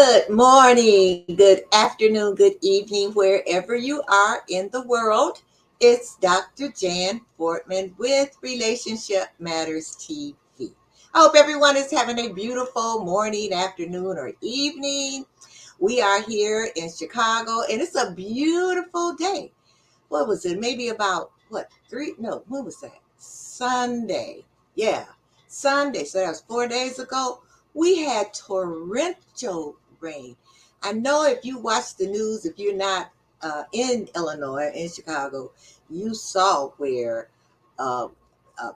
Good morning, good afternoon, good evening, wherever you are in the world. It's Dr. Jan Fortman with Relationship Matters TV. I hope everyone is having a beautiful morning, afternoon, or evening. We are here in Chicago, and it's a beautiful day. What was it? Maybe about what? Three? No, when was that? Sunday. Yeah, Sunday. So that was 4 days ago. We had torrential rain. I know if you watch the news, if you're not in Illinois, in Chicago, you saw where uh,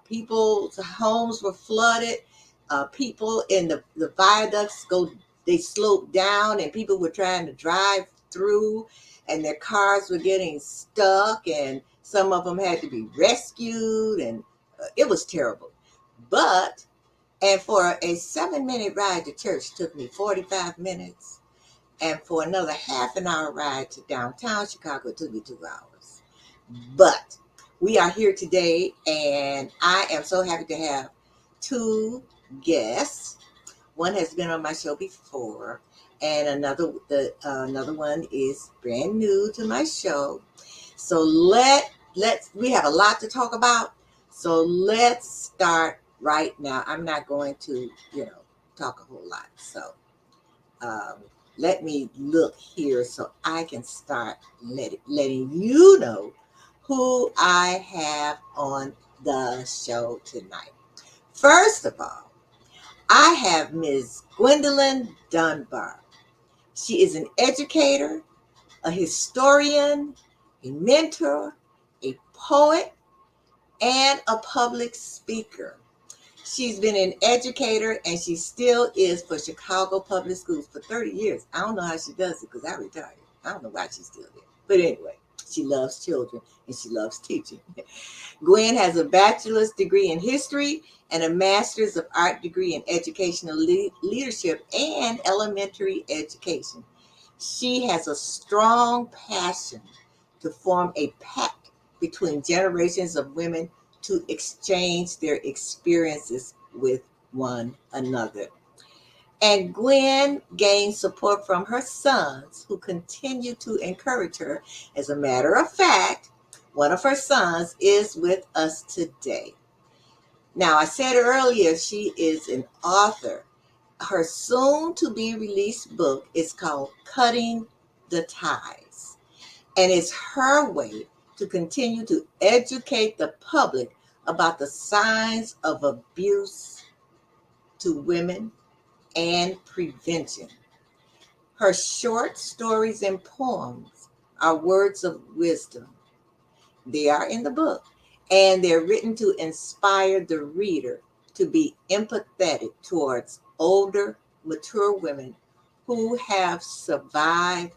people's homes were flooded. People in the viaducts they sloped down, and people were trying to drive through, and their cars were getting stuck, and some of them had to be rescued, and it was terrible. But and for a 7-minute ride to church took me 45 minutes. And for another half an hour ride to downtown Chicago, it took me 2 hours. But we are here today, and I am so happy to have two guests. One has been on my show before, and another one is brand new to my show. So let's we have a lot to talk about. So let's start right now. I'm not going to talk a whole lot. So um, let me look here so I can start letting you know who I have on the show tonight. First of all, I have Ms. Gwendolyn Dunbar. She is an educator, a historian, a mentor, a poet, and a public speaker. She's been an educator, and she still is for Chicago Public Schools for 30 years. I don't know how she does it because I retired. I don't know why she's still there. But anyway, she loves children and she loves teaching. Gwen has a bachelor's degree in history and a master's of art degree in educational leadership and elementary education. She has a strong passion to form a pact between generations of women to exchange their experiences with one another. And Gwen gained support from her sons, who continue to encourage her. As a matter of fact, one of her sons is with us today. Now, I said earlier she is an author. Her soon to be released book is called Cutting the Ties, and it's her way to continue to educate the public about the signs of abuse to women and prevention. Her short stories and poems are words of wisdom. They are in the book, and they're written to inspire the reader to be empathetic towards older, mature women who have survived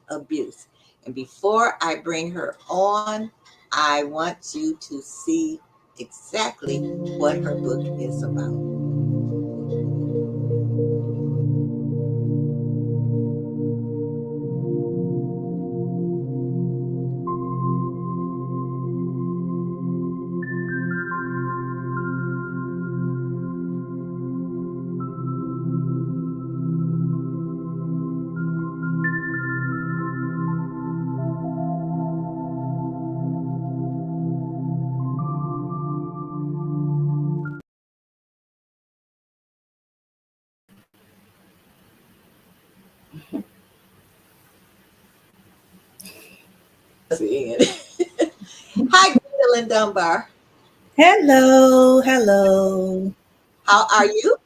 abuse. And before I bring her on, I want you to see exactly what her book is about. Hi, Gwendolyn Dunbar. Hello, hello. How are you?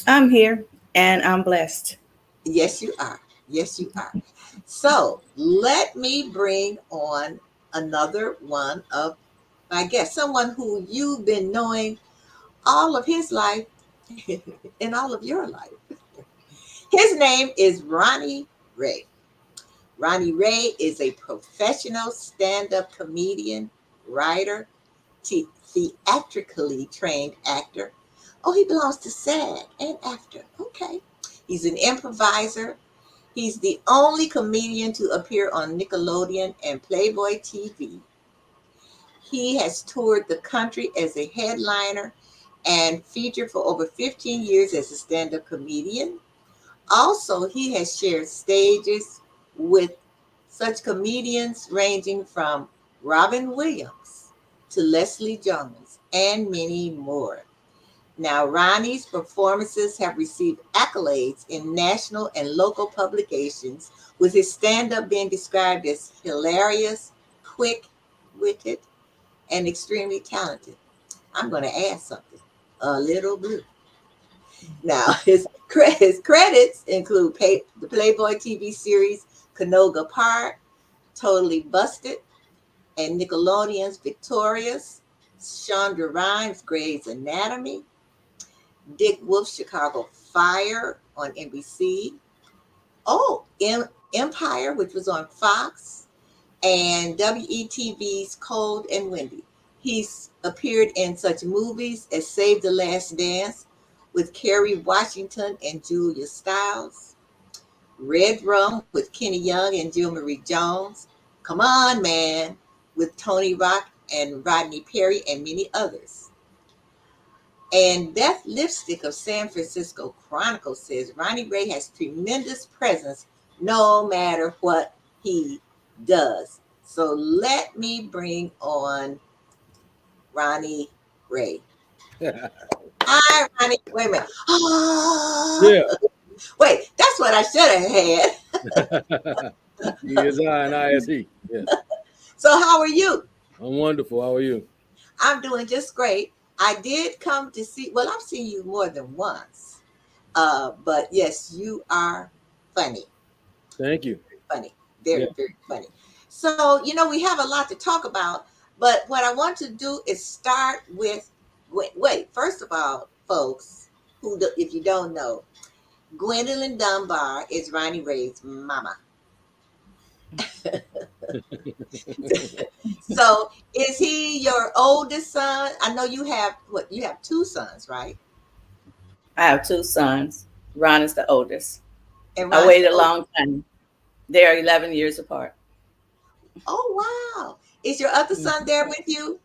I'm here and I'm blessed. Yes, you are. Yes, you are. So let me bring on another one of my guests, someone who you've been knowing all of his life and all of your life. His name is Ronnie Ray. Ronnie Ray is a professional stand up comedian, writer, theatrically trained actor. Oh, he belongs to SAG and actor. Okay. He's an improviser. He's the only comedian to appear on Nickelodeon and Playboy TV. He has toured the country as a headliner and featured for over 15 years as a stand up comedian. Also, he has shared stages with such comedians ranging from Robin Williams to Leslie Jones and many more. Now, Ronnie's performances have received accolades in national and local publications, with his stand up being described as hilarious, quick witted, and extremely talented. I'm going to add something a little blue. Now, his credits include the Playboy TV series Canoga Park, Totally Busted, and Nickelodeon's Victorious, Shonda Rhimes' Grey's Anatomy, Dick Wolf's Chicago Fire on NBC, oh, Empire, which was on Fox, and WETV's Cold and Windy. He's appeared in such movies as Save the Last Dance with Kerry Washington and Julia Stiles, Red Rum with Kenny Young and Jill Marie Jones, Come On Man with Tony Rock and Rodney Perry, and many others. And Beth Lipstick of San Francisco Chronicle says Ronnie Ray has tremendous presence no matter what he does. So let me bring on Ronnie Ray. Hi, Ronnie. Wait a minute. Ah, Yeah. wait, that's what I should have had. He is I and I is he. Yes. So, how are you? I'm wonderful. How are you? I'm doing just great. I did come to see, well, I've seen you more than once. But yes, you are funny. Thank you. Funny. Yeah. Very, very funny. So, we have a lot to talk about, but what I want to do is start with wait, first of all, folks, if you don't know, Gwendolyn Dunbar is Ronnie Ray's mama. So, is he your oldest son? I know you have you have two sons, right? I have two sons. Ron is the oldest. And I Ron's the waited a oldest. long time. They are 11 years apart. Oh, wow. Is your other son there with you?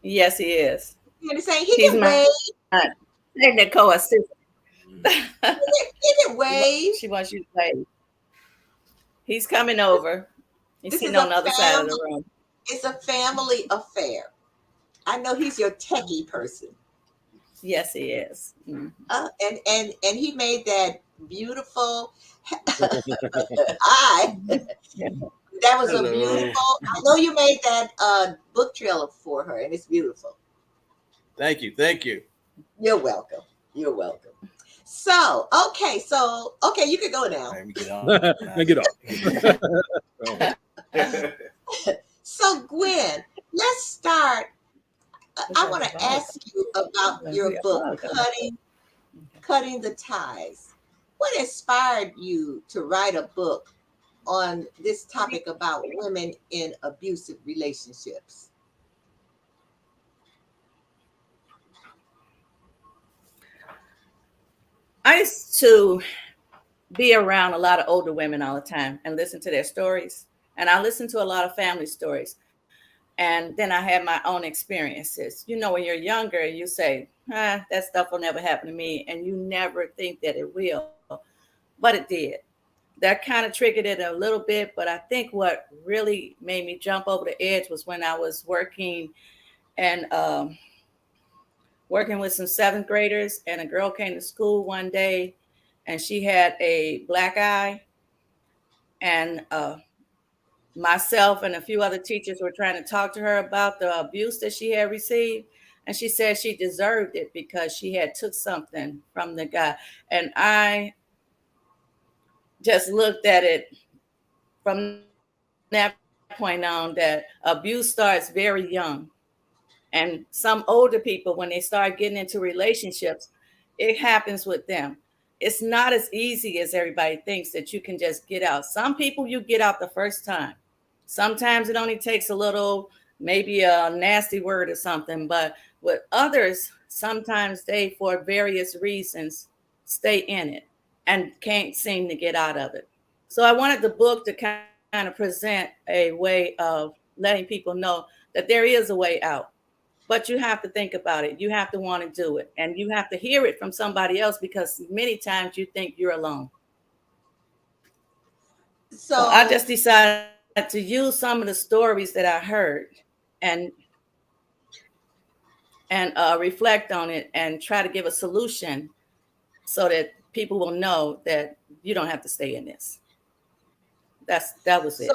Yes, he is. You know, saying he He's can my wave. technical assistant. He can wave. She wants you to play. He's coming over. He's This is sitting a on the other side of the family. room. It's a family affair. I know he's your techie person. Yes, he is. Mhm. And he made that beautiful eye. Yeah. That was a Hello. beautiful. I know you made that book trailer for her, and it's beautiful. Thank you. Thank you. You're welcome. You're welcome. So okay, you can go now. Let me get on. Now get off. Oh. So Gwen, let's start. Look I at want the to bug. ask you about your We got book, bug coming. Cutting the Ties. What inspired you to write a book on this topic about women in abusive relationships? I used to be around a lot of older women all the time and listen to their stories. And I listened to a lot of family stories. And then I had my own experiences. When you're younger, you say, that stuff will never happen to me. And you never think that it will. But it did. That kind of triggered it a little bit. But I think what really made me jump over the edge was when I was and working with some seventh graders. And a girl came to school one day and she had a black eye. And myself and a few other teachers were trying to talk to her about the abuse that she had received, and she said she deserved it because she had took something from the guy. And I just looked at it from that point on that abuse starts very young. And some older people, when they start getting into relationships, it happens with them. It's not as easy as everybody thinks that you can just get out. Some people you get out the first time. Sometimes it only takes a little, maybe a nasty word or something. But with others, sometimes they, for various reasons, stay in it and can't seem to get out of it. So I wanted the book to kind of present a way of letting people know that there is a way out. but you have to think about it. You have to want to do it, and you have to hear it from somebody else, because many times you think you're alone. So I So just decided to use some of the stories that I heard and reflect on it and try to give a solution so that people will know that you don't have to stay in this. That was so it.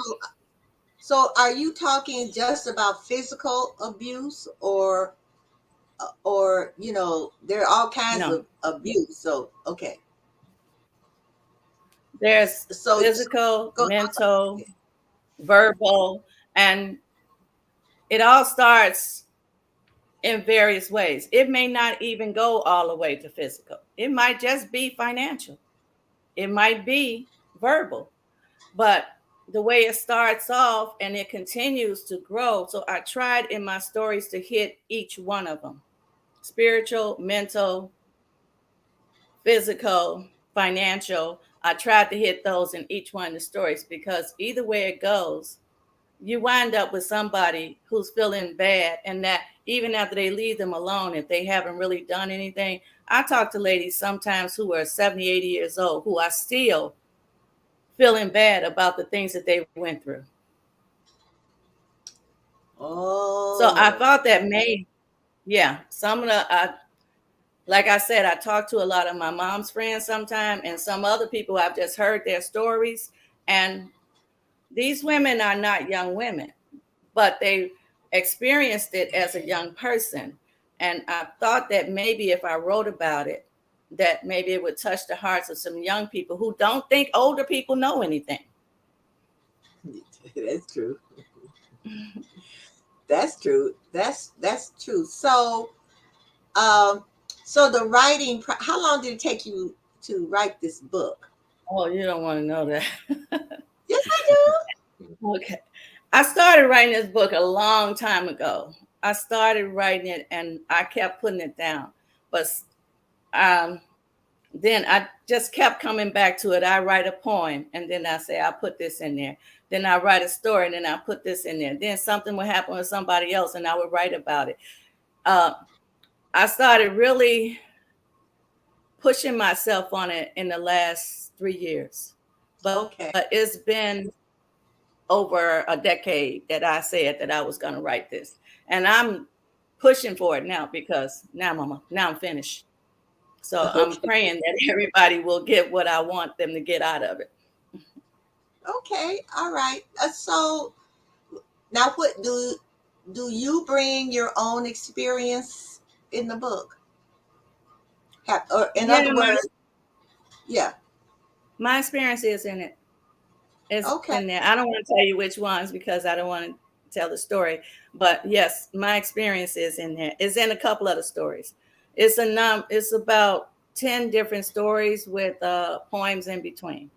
so are you talking just about physical abuse, or there are all kinds No, of abuse? So okay. there's So physical, go. mental, verbal, and it all starts in various ways. It may not even go all the way to physical. It might just be financial. It might be verbal. But the way it starts off and it continues to grow. So I tried in my stories to hit each one of them: spiritual, mental, physical, financial. I tried to hit those in each one of the stories, because either way it goes, you wind up with somebody who's feeling bad, and that even after they leave them alone, if they haven't really done anything. I talk to ladies sometimes who are 70, 80 years old, who are still feeling bad about the things that they went through. So I Oh, thought that may, yeah, some of the, like I said, I talk to a lot of my mom's friends sometime, and some other people. I've just heard their stories. And these women are not young women, but they experienced it as a young person. And I thought that maybe if I wrote about it, that maybe it would touch the hearts of some young people who don't think older people know anything. that's true. That's true. That's true. Um, so the writing. How long did it take you to write this book? Oh, you don't want to know that. Yes, I Okay. I started writing this book a long time ago. I started writing it and I kept putting it down. But um, then I just kept coming back to it. I write a poem and then I say, I'll put this in there. Then I write a story and then I put this in there. Then something would happen with somebody else and I would write about it. Uh, I started really pushing myself on it in the last 3 years. do. But Okay. it's been over a decade that I said that I was going to write this. And I'm pushing for it now, because now, Mama, now I'm finished. So I'm Okay. praying that everybody will get what I want them to get out of it. Okay. All right. So now, what do you bring your own experience in the book? Or in Yeah, other words, yeah. my experience is in it. It's Okay. in there. I don't want to tell you which ones because I don't want to tell the story. But yes, my experience is in there. It's in a couple other stories. It's about 10 different stories with poems in between.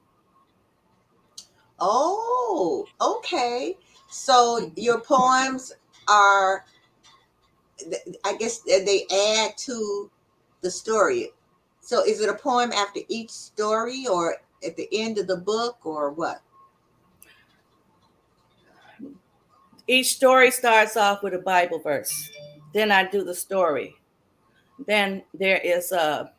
Oh, okay. So Mhm. your poems are, I guess, they add to the story. So is it a poem after each story, or at the end of the book, or what? Each story starts off with a Bible verse. Then I do the story. Then there is a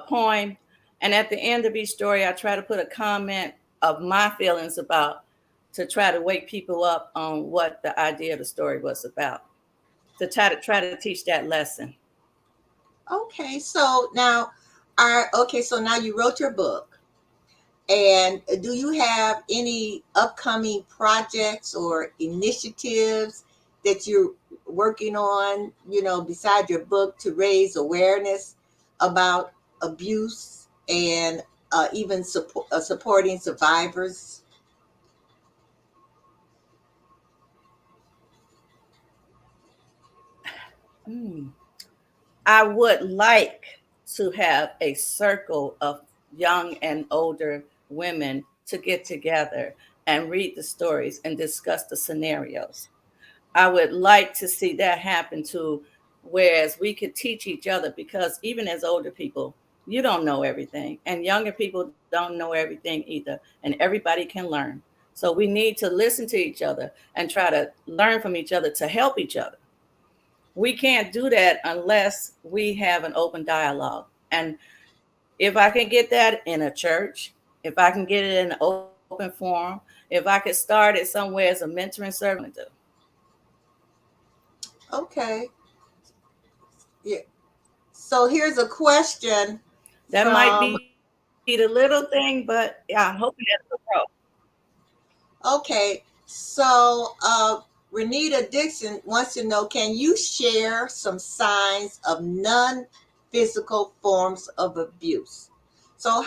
poem. And at the end of each story, I try to put a comment of my feelings about, to try to wake people up on what the idea of the story was about, to try to teach that lesson. Okay, so now, so now you wrote your book, and do you have any upcoming projects or initiatives that you're working on, beside your book, to raise awareness about abuse, and even supporting survivors? Hmm. I would like to have a circle of young and older women to get together and read the stories and discuss the scenarios. I would like to see that happen too, whereas we could teach each other, because even as older people, you don't know everything, and younger people don't know everything either, and everybody can learn. So we need to listen to each other and try to learn from each other to help each other. We can't do that unless we have an open dialogue. And if I can get that in a church, if I can get it in an open forum, if I could start it somewhere as a mentoring service, I'm going to do. Okay. Yeah. So here's a question That might from, be the little thing, but yeah, I'm hoping that will grow. okay. So Renita Dixon wants to know, can you share some signs of non-physical forms of abuse? So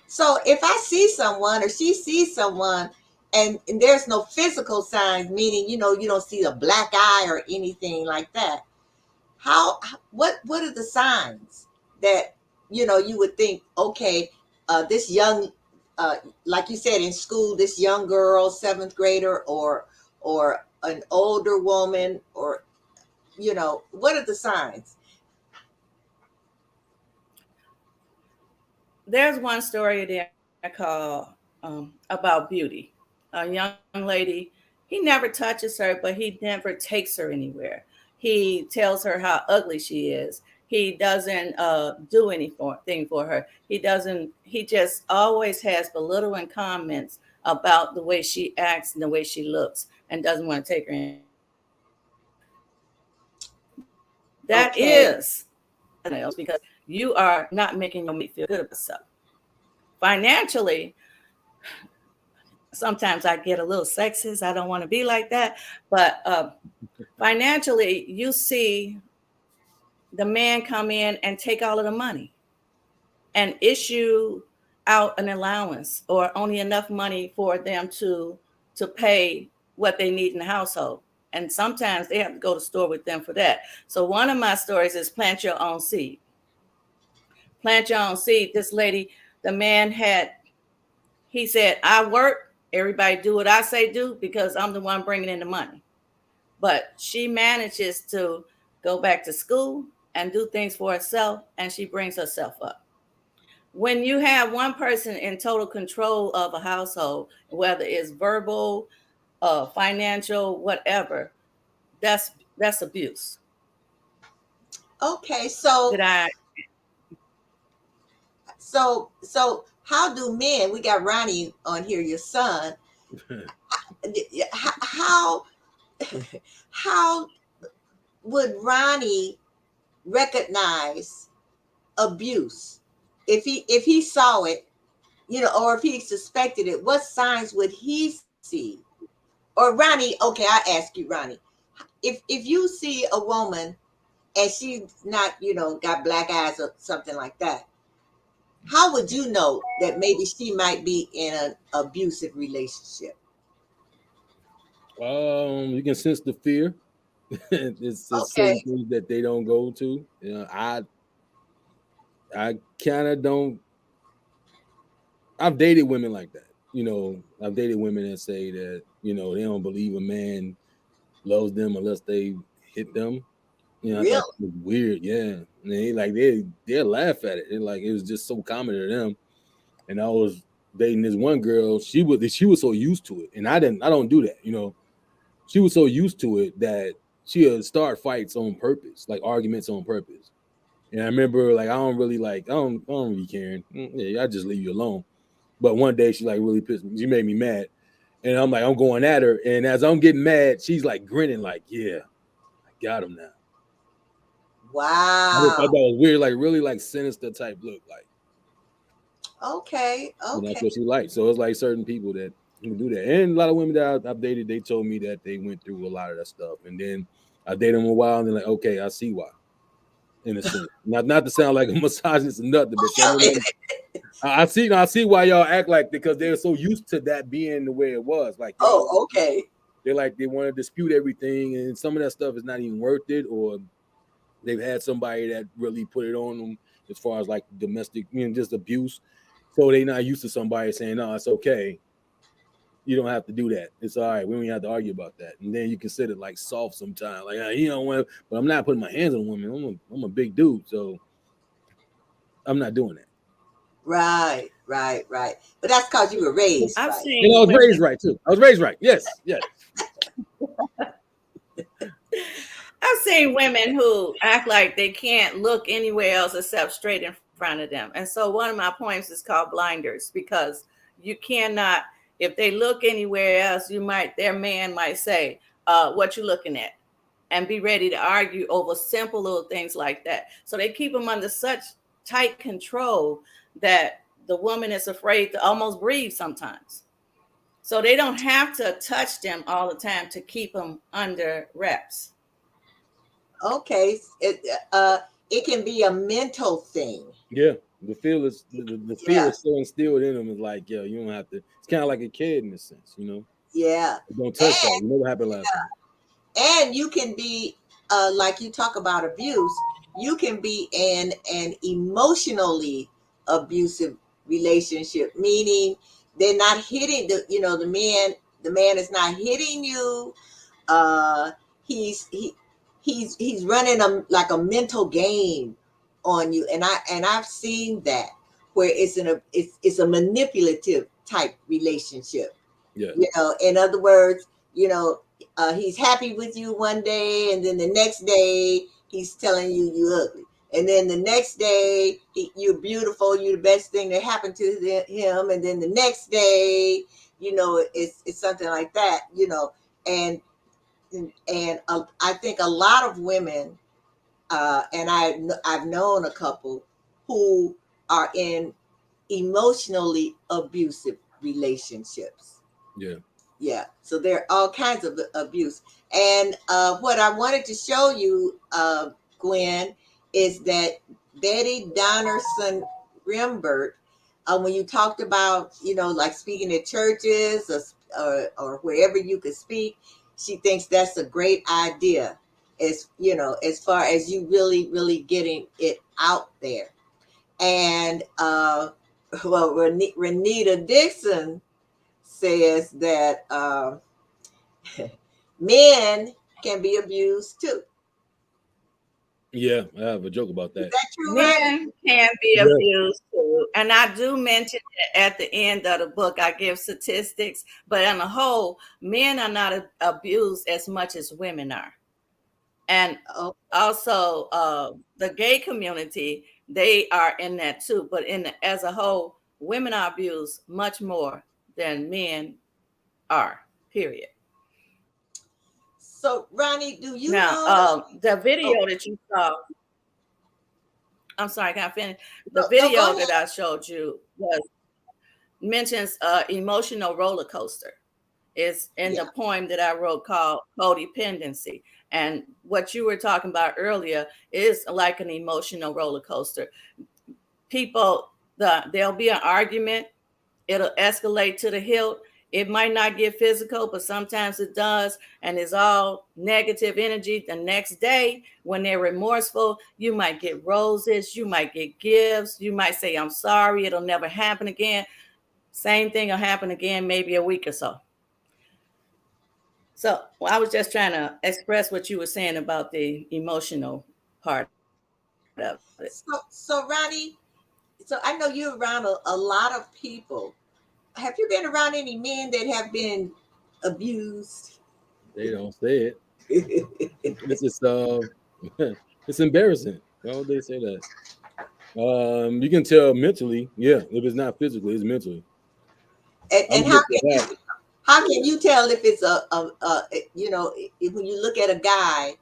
so if I see someone or she sees someone and there's no physical signs, meaning, you don't see a black eye or anything like that, how what are the signs that you would think, okay, this young, uh like you said, in school, this young girl, seventh grader, or an older woman, or what are the signs? There's one story there called about beauty. A young lady, he never touches her, but he never takes her anywhere. He tells her how ugly she is. He doesn't do anything for her. He doesn't. He just always has belittling comments about the way she acts and the way she looks, and doesn't want to take her anywhere. That is Okay. else because you are not making your mate feel good about herself. Financially, sometimes I get a little sexist. I don't want to be like that. But financially, you see the man come in and take all of the money and issue out an allowance or only enough money for them to pay what they need in the household. And sometimes they have to go to the store with them for that. So one of my stories is plant your own seed. Plant your own seed. This lady, the man had, he said, I work, everybody do what I say do because I'm the one bringing in the money. But she manages to go back to school and do things for herself, and she brings herself up. When you have one person in total control of a household, whether it's verbal, financial, whatever, that's abuse. Okay. So Did I? how do men, we got Ronnie on here, your son, how how would Ronnie recognize abuse if he saw it, or if he suspected it? What signs would he see? Or Ronnie, okay, I ask you, Ronnie, if you see a woman and she's not, got black eyes or something like that, how would you know that maybe she might be in an abusive relationship? You can sense the fear. It's certain Okay. things that they don't go to. I kind of don't. I've dated women like that. I've dated women that say that they don't believe a man loves them unless they hit them. I thought Really? it was weird. Yeah, and they laugh at it. It like it was just so common to them. And I was dating this one girl. She was so used to it, and I didn't. I don't do that. She was so used to it that she would start fights on purpose, like arguments on purpose. And I remember, like, I don't really care. Yeah, I just leave you alone. But one day she like really pissed me. She made me mad, and I'm like, I'm going at her. And as I'm getting mad, she's like grinning, like, yeah, I got him now. I just thought Wow. that was weird, like really like sinister type look, like Okay. that's Okay. what she likes. So it's like certain people that can do that, and a lot of women that I've dated, they told me that they went through a lot of that stuff, and then I dated them a while, and they're like, okay, I see why. In a sense, not to sound like a misogynist or nothing, but some of them, I see why y'all act like, because they're so used to that being the way it was. Like y'all, Oh, okay. they're like they want to dispute everything, and some of that stuff is not even worth it, or they've had somebody that really put it on them as far as like domestic, just abuse. So they're not used to somebody saying, "No, it's okay. You don't have to do that. It's all right. We don't even have to argue about that." And then you consider like soft sometimes, like but I'm not putting my hands on women. I'm a big dude, so I'm not doing that. Right, right, right. But that's because you were raised I've right. And I seen was raised women. right too. I was raised right. Yes, yes. I've seen women who act like they can't look anywhere else except straight in front of them. And so one of my points is called blinders, because you cannot, if they look anywhere else, their man might say, what you looking at? And be ready to argue over simple little things like that. So they keep them under such tight control that the woman is afraid to almost breathe sometimes. So they don't have to touch them all the time to keep them under wraps. Okay, it can be a mental thing. Yeah, the fear Yeah, is so instilled in them. Is like, yo, you don't have to. It's kind of like a kid in a sense, you know. yeah. Don't touch that. And You know what happened last time. you can be like you talk about abuse, you can be in an emotionally abusive relationship, meaning they're not hitting the man is not hitting you. uh he's he's running like a mental game on you, and I've seen that, where it's a manipulative type relationship. Yeah, In other words, he's happy with you one day, and then the next day he's telling you you ugly, and then the next day you're beautiful, you're the best thing that happened to him, and then the next day, it's something like that, and I think a lot of women, and I've known a couple who are in emotionally abusive relationships. yeah, Yeah, so there are all kinds of abuse. And what I wanted to show you, Gwen, is that Betty Donnerson Rimbert, when you talked about, like speaking at churches, or wherever you could speak, she thinks that's a great idea, as far as you really, really getting it out there. And well, Renita Dixon says that men can be abused too. yeah. I have a joke about Is that. that true, Ronnie? Men can be Yeah, abused too. And I do mention it at the end of the book. I give statistics, but on the whole, men are not abused as much as women are. And Oh, also the gay community, they are in that too. But as a whole, women are abused much more than men are, period. so Ronnie, do you Now, know? the Oh, video that you saw, I'm sorry, can I finish? The no, no, go video ahead. that I showed you mentions emotional roller coaster. Is in the Yeah. poem that I wrote called Codependency. And what you were talking about earlier is like an emotional roller coaster. People, there'll be an argument, it'll escalate to the hilt. It might not get physical, but sometimes it does, and it's all negative energy. The next day, when they're remorseful, you might get roses, you might get gifts, you might say, I'm sorry, it'll never happen again. Same thing will happen again, maybe a week or so. So well, I was just trying to express what you were saying about the emotional part of it. So Ronnie, so I know you're around a lot of people. Have you been around any men that have been abused? they don't say it. It's just it's embarrassing. Why would they say that? You can tell mentally. Yeah, if it's not physically, it's mentally. I'm And good for that. how can you tell if it's when you look at a guy,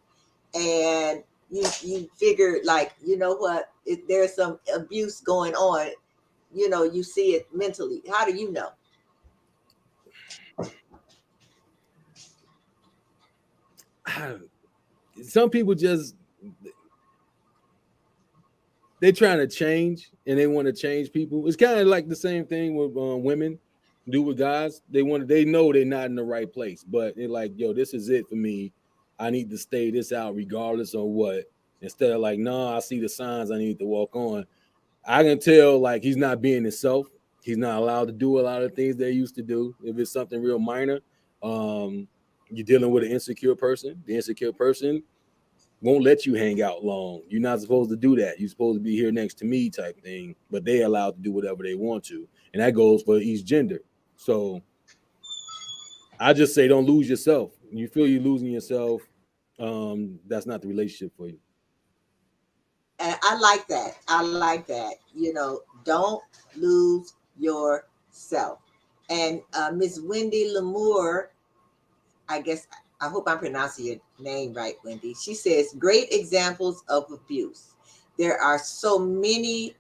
and you figure, like, what, if there's some abuse going on, you see it mentally, how do you know? Some people just they're trying to change and they want to change people. It's kind of like the same thing with women do with guys. They know they're not in the right place, but they're like, yo, this is it for me. I need to stay this out regardless of what. Instead of like, no, I see the signs I need to walk on. I can tell like he's not being himself. He's not allowed to do a lot of things they used to do. If it's something real minor, um, you're dealing with an insecure person. The insecure person won't let you hang out long. You're not supposed to do that. You're supposed to be here next to me type thing, but they allowed to do whatever they want to. And that goes for each gender. So I just say don't lose yourself. When you feel you're losing yourself, that's not the relationship for you. And I like that. I like that. Don't lose yourself. And Miss Wendy Lamour, I guess, I hope I'm pronouncing your name right, Wendy. She says, great examples of abuse. There are so many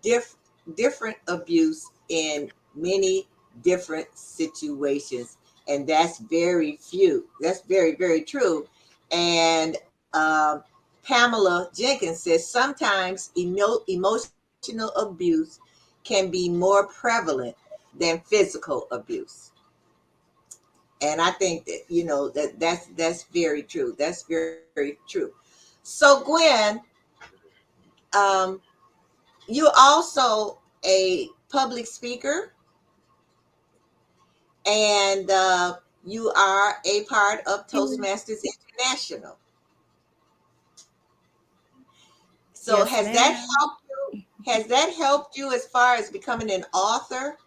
diff- different abuse in many different situations. And that's very few. That's very, very true. And Pamela Jenkins says sometimes emotional abuse can be more prevalent than physical abuse. And I think that that's very true. That's very true. So Gwen, um, you're also a public speaker, and you are a part of Toastmasters International. So Yes, ma'am. has that helped you as far as becoming an author?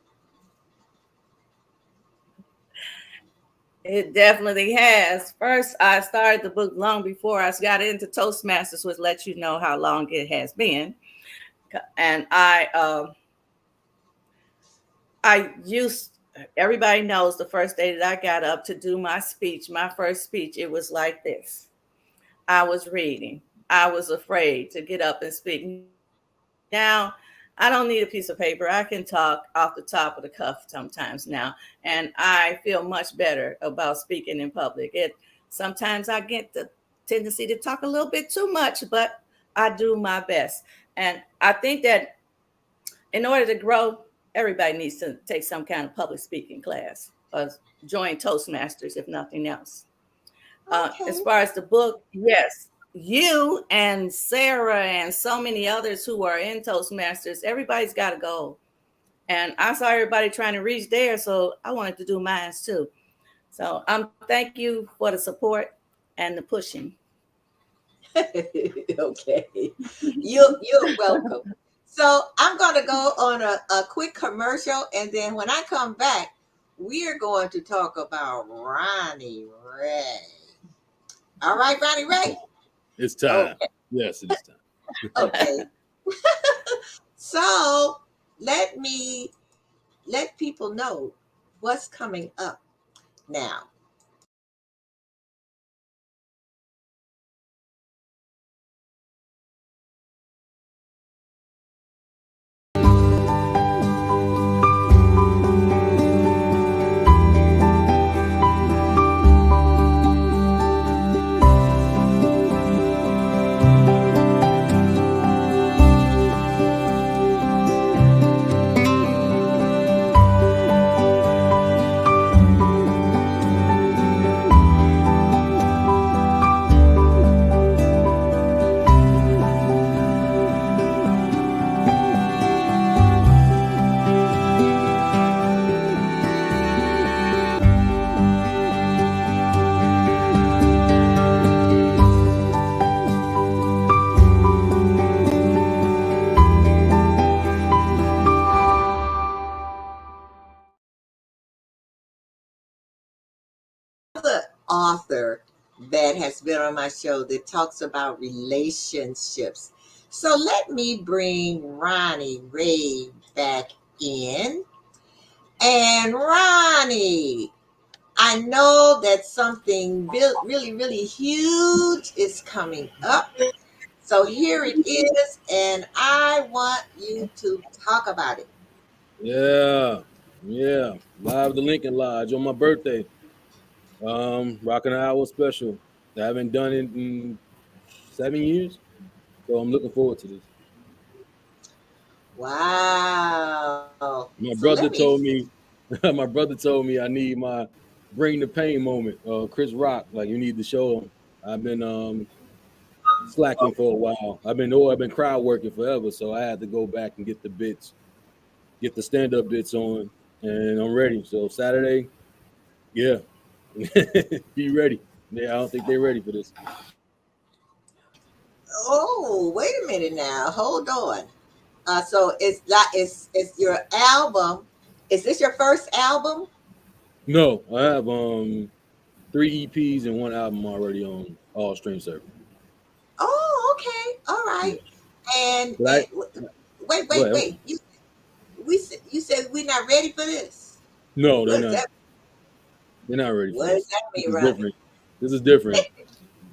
It definitely has. First, I started the book long before I got into Toastmasters, which lets you know how long it has been. And I used, everybody knows the first day that I got up to do my speech, my first speech, it was like this. I was reading. I was afraid to get up and speak. Now, I don't need a piece of paper. I can talk off the top of the cuff sometimes now, and I feel much better about speaking in public. Sometimes I get the tendency to talk a little bit too much, but I do my best. And I think that in order to grow, everybody needs to take some kind of public speaking class or join Toastmasters, if nothing else. As Okay. far as the book, yes, you and Sarah and so many others who are in Toastmasters, everybody's got a goal. And I saw everybody trying to reach there, so I wanted to do mine too. So thank you for the support and the pushing. Okay. You're welcome. So I'm gonna go on a quick commercial, and then when I come back, we are going to talk about Ronnie Ray. All right, Ronnie Ray? It's time. Okay. Yes, it is time. Okay. So let me let people know what's coming up now. Another author that has been on my show that talks about relationships. So let me bring Ronnie Ray back in. And Ronnie, I know that something really, really huge is coming up. So here it is, and I want you to talk about it. Yeah, yeah. Live at the Lincoln Lodge on my birthday. Rocking an hour special. I haven't done it in 7 years, so I'm looking forward to this. Wow. So My let me. brother told me, my brother told me I need my bring the pain moment. Chris Rock, like you need to show him. I've been slacking for a while. I've been crowd working forever, so I had to go back and get the bits, get the stand up bits on, and I'm ready. So Saturday, yeah, be ready. Yeah, I don't think they're ready for this. Oh, wait a minute now. Hold on. So it's not. It's your album. Is this your first album? No, I have 3 EPs and 1 album already on all stream service. Oh, okay. All Yeah. right. And But I wait, go wait, ahead. wait. You said we're not ready for this. No, they're What does not. that They're not ready for what does this. that This mean, is Ronnie? different. This is different.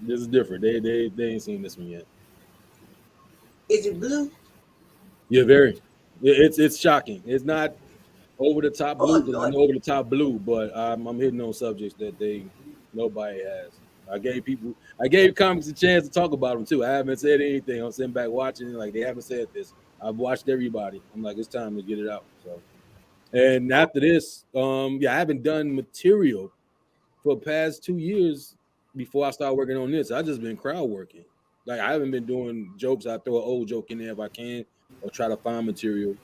This is different. They ain't seen this one yet. Is it blue? Yeah, very. It's shocking. It's not over the top blue Oh because I Lord. know over the top blue, but I'm hitting on subjects that they nobody has. I gave comics a chance to talk about them too. I haven't said anything. I'm sitting back watching it like they haven't said this. I've watched everybody. I'm like, it's time to get it out. So, and after this, yeah, I haven't done material for the past 2 years before I started working on this. I just been crowd working. Like I haven't been doing jokes. I throw an old joke in there if I can, or try to find material.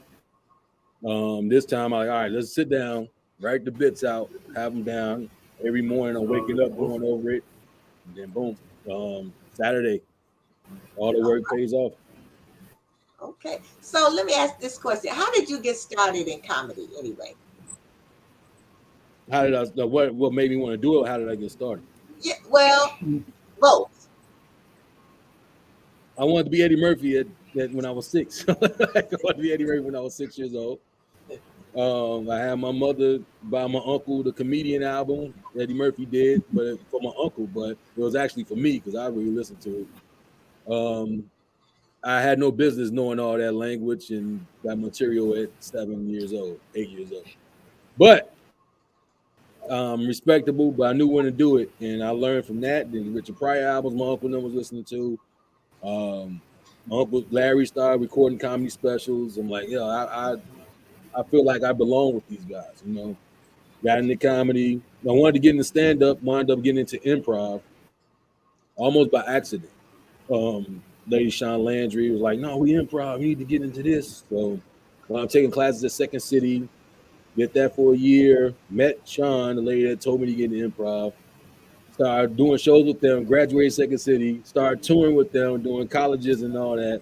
This time I like, all right, let's sit down, write the bits out, have them down. Every morning I'm waking up, going over it, and then boom. Saturday, all the All work pays off. right. Okay. So let me ask this question. How did you get started in comedy anyway? How did I? What made me want to do it? How did I get started? Yeah, well, both. I wanted to be Eddie Murphy at when I was six. I wanted to be Eddie Murphy when I was 6 years old. I had my mother buy my uncle the comedian album Eddie Murphy did, but for my uncle, but it was actually for me because I really listened to it. I had no business knowing all that language and that material at 7 years old, 8 years old. But respectable, but I knew when to do it, and I learned from that. Then Richard Pryor albums, my uncle was listening to. My uncle Larry started recording comedy specials. I'm like, yeah, I feel like I belong with these guys. Got into comedy. I wanted to get into stand up. Wound up getting into improv almost by accident. Lady Sean Landry was like, "No, we improv. You need to get into this." So when I'm taking classes at Second City, did that for a year. Met Sean, the lady that told me to get into improv. Started doing shows with them. Graduated Second City. Started touring with them, doing colleges and all that.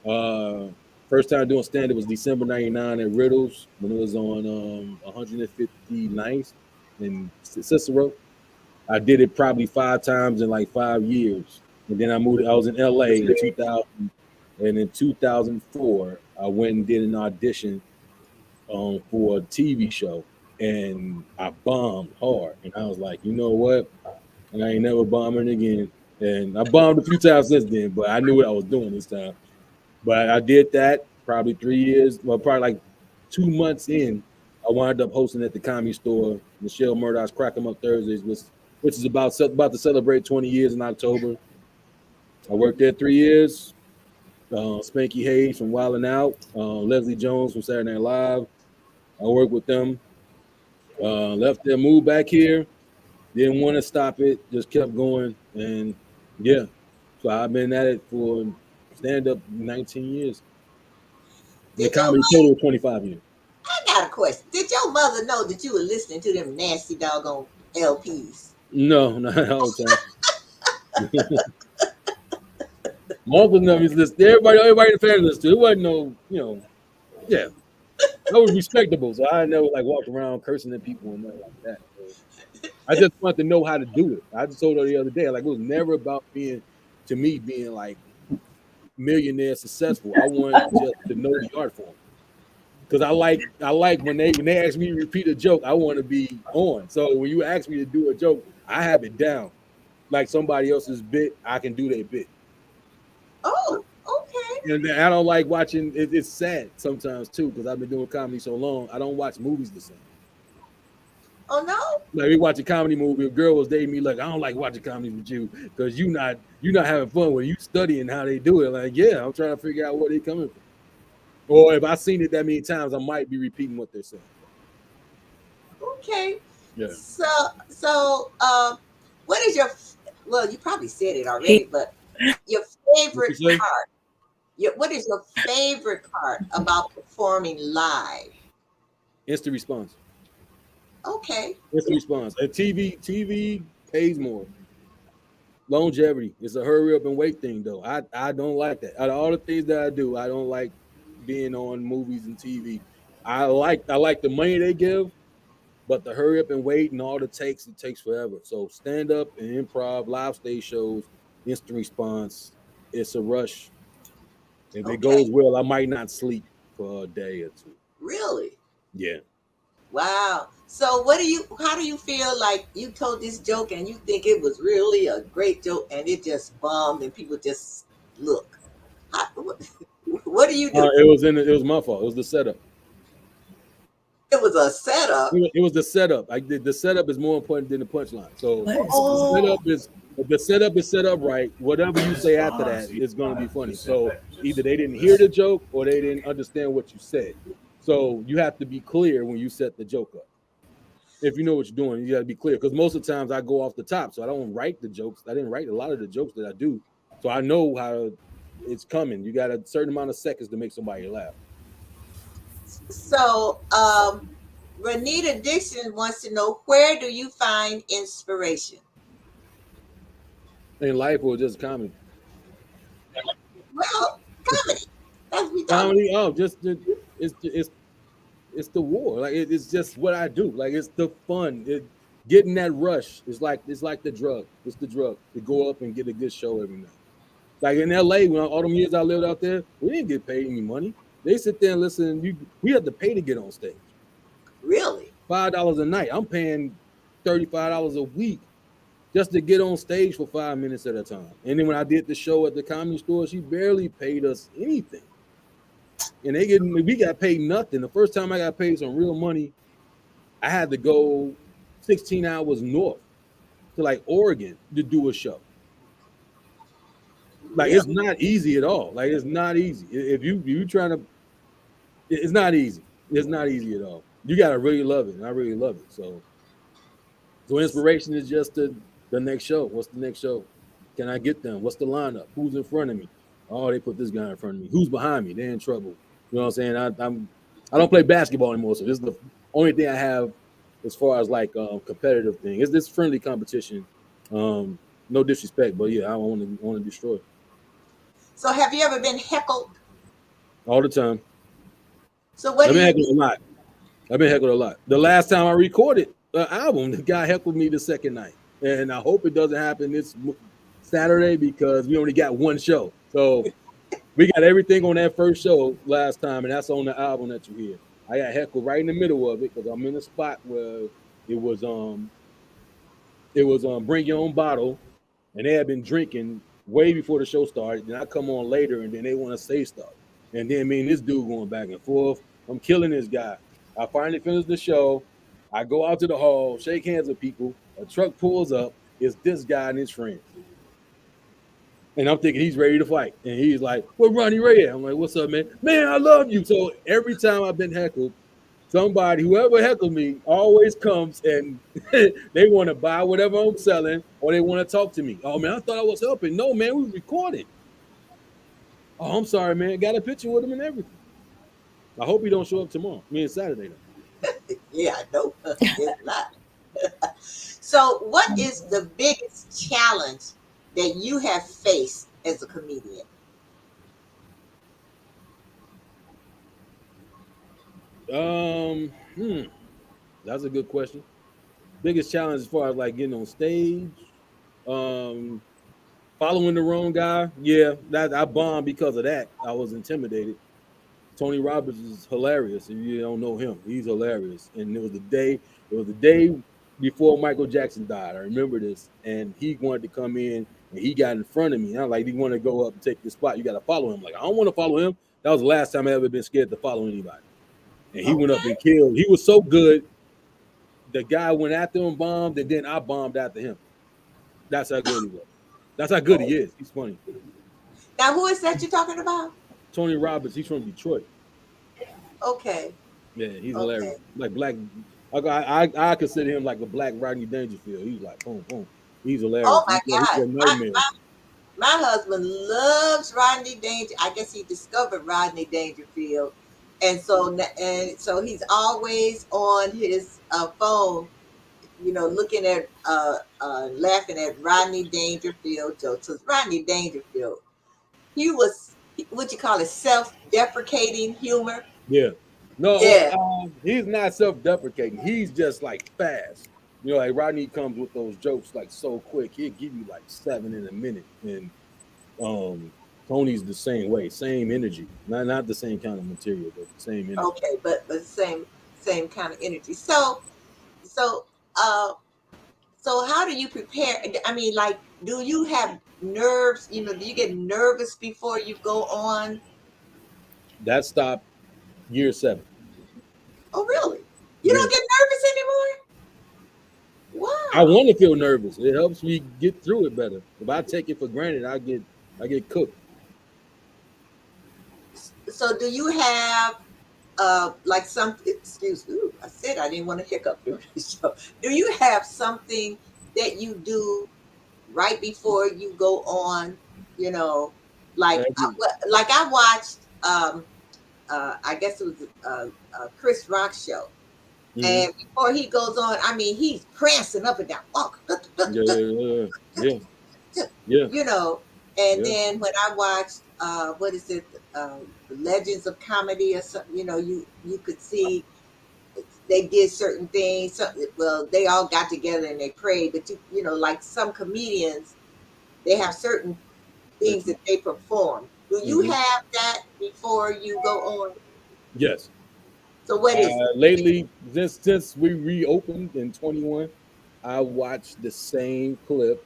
Uh, First time doing stand up was December '99 at Riddles when it was on 159th in Cicero. I did it probably 5 times in like 5 years, and then I moved. I was in LA in 2000, and in 2004 I went and did an audition for a TV show, and I bombed hard. And I was like, you know what? I ain't never bombing again. And I bombed a few times since then, but I knew what I was doing this time. But I did that probably 3 years. Well, probably like 2 months in, I wound up hosting at the Comedy Store, Michelle Murdoch's Crack 'em Up Thursdays, which is about to celebrate 20 years in October. I worked there 3 years. Spanky Hayes from Wild 'N Out, Leslie Jones from Saturday Night Live. I worked with them. Left there, moved back here. Didn't want to stop it. Just kept going, and yeah. So I've been at it for stand up 19 years. The Did your comedy total 25 years. I got a question. Did your mother know that you were listening to them nasty doggone LPs? No, not all the time. My uncle never used to listen. Everybody in the family listened to it. It wasn't no, yeah. I was respectable, so I never like walked around cursing at people and nothing like that. So I just wanted to know how to do it. I just told her the other day, like it was never about being like millionaire successful. I wanted just to know the art form. Because I like when they ask me to repeat a joke, I want to be on. So when you ask me to do a joke, I have it down. Like somebody else's bit, I can do their bit. Oh, okay. And I don't like watching. It's sad sometimes too because I've been doing comedy so long. I don't watch movies the same. Oh no? Like we watch a comedy movie, a girl was dating me. Like I don't like watching comedies with you because you not having fun when you studying how they do it. Like yeah, I'm trying to figure out where they coming from. Or if I've seen it that many times, I might be repeating what they're saying. Okay. Yeah. So what is your well, you probably said it already, He but your What you favorite say? part. What is your favorite part about performing live? Instant response. Okay. Instant response. And TV pays more. Longevity. It's a hurry up and wait thing though. I don't like that. Out of all the things that I do, I don't like being on movies and TV. I like the money they give, But the hurry up and wait and all the takes, it takes forever. So stand up and improv, live stage shows, instant response. It's a rush. If it Okay. goes well, I might not sleep for a day or two. Really? Yeah. Wow. So how do you feel like you told this joke and you think it was really a great joke and it just bombed and people just look? What do you do? It was my fault. It was the setup. It was a setup. It was the setup. The setup is more important than the punchline. So What is the going Oh, setup is if the setup is set up right, whatever you say after that is going to be funny. So either they didn't hear the joke or they didn't understand what you said. So you have to be clear when you set the joke up. If you know what you're doing, you got to be clear. Because most of the times I go off the top, so I don't write the jokes. I didn't write a lot of the jokes that I do, so I know how it's coming. You got a certain amount of seconds to make somebody laugh. so Renita Dixon wants to know, where do you find inspiration? In life or just comedy. Well, comedy. That's what we talking Comedy, oh, it's it's the war. Like it's just what I do. Like it's the fun. Getting that rush is like it's like the drug. It's the drug to go up and get a good show every night. Like in LA, when all them years I lived out there, we didn't get paid any money. They sit there and listen. We had to pay to get on stage. really? $5 a night. I'm paying $35 a week just to get on stage for 5 minutes at a time. And then when I did the show at the comedy store, she barely paid us anything. And we got paid nothing. The first time I got paid some real money, I had to go 16 hours north to like Oregon to do a show. Like Really? it's not easy at all. Like it's not easy. If you trying to, it's not easy. It's not easy at all. You gotta really love it, and I really love it. So inspiration is just the next show. What's the next show? Can I get them? What's the lineup? Who's in front of me? Oh, they put this guy in front of me. Who's behind me? They're in trouble. You know what I'm saying? I don't play basketball anymore, so this is the only thing I have as far as like competitive thing. It's this friendly competition. No disrespect, but yeah, I want to destroy So have you ever been heckled? all the time. So what I've do been you heckled do? a lot. I've been heckled a lot. The last time I recorded an album, the guy heckled me the second night, and I hope it doesn't happen this Saturday because we only got one show. So we got everything on that first show last time, and that's on the album that you hear. I got heckled right in the middle of it because I'm in a spot where it was um bring your own bottle, and they had been drinking way before the show started. Then I come on later, and then they want to say stuff, and then me and this dude going back and forth. I'm killing this guy. I finally finish the show. I go out to the hall, shake hands with people. A truck pulls up. It's this guy and his friends. And I'm thinking he's ready to fight. And he's like, "Where Ronnie Ray at?" I'm like, "What's up, man? Man, I love you." So every time I've been heckled, somebody, whoever heckled me, always comes and they want to buy whatever I'm selling or they want to talk to me. Oh, man, I thought I was helping. No, man, we recorded. Oh, I'm sorry, man. Got a picture with him and everything. I hope he don't show up tomorrow. Me and Saturday, though. Yeah, no, it's not. So what is the biggest challenge that you have faced as a comedian? Hmm, that's a good question. Biggest challenge as far as like getting on stage, um, following the wrong guy. Yeah, that I bombed because of that. I was intimidated. Tony Roberts is hilarious. If you don't know him, he's hilarious. And it was the day before Michael Jackson died. I remember this, and he wanted to come in, and he got in front of me. And I'm like, he want to go up and take this spot. You got to follow him. Like, I don't want to follow him. That was the last time I ever been scared to follow anybody. And he went up Okay. and killed. He was so good. The guy went after him, bombed, and then I bombed after him. That's how good he was. That's how good he Oh, is. He's funny. now who is that you're talking about? Tony Roberts. He's from Detroit. Okay. Yeah, he's Okay. hilarious. Like black, I consider him like a black Rodney Dangerfield. He's like boom, boom. He's Oh hilarious. my He's God. a nightmare. My husband loves Rodney Danger. I guess he discovered Rodney Dangerfield. And so he's always on his phone, looking at laughing at Rodney Dangerfield jokes. So Rodney Dangerfield, he was what you call it, self-deprecating humor. Yeah, No, Yeah. he's not self-deprecating. He's just like fast. Like Rodney comes with those jokes like so quick. He'll give you like seven in a minute, and um, Tony's the same way, same energy. Not the same kind of material, but the same energy. Okay, but same kind of energy. So uh so how do you prepare? I mean, like, do you have nerves? Do you get nervous before you go on? That stopped year 7. Oh, really? You Yeah, don't get nervous anymore? I Wow. want to feel nervous. It helps me get through it better. If I take it for granted, I get cooked. So do you have like some excuse ooh, I said I didn't want to hiccup during the show. Do you have something that you do right before you go on, you know, like Every, like I watched I guess it was Chris Rock show. mhm. And before he goes on, I mean, he's prancing up and down, walk, Yeah, yeah, yeah, yeah, you know. And yeah. then when I watched, what is it, Legends of Comedy or something, you could see they did certain things. Well, they all got together and they prayed, but like some comedians, they have certain things Listen. that they perform. Do you Hmm. have that before you go on? Yes. So what is it? Lately, since we reopened in 21, I watched the same clip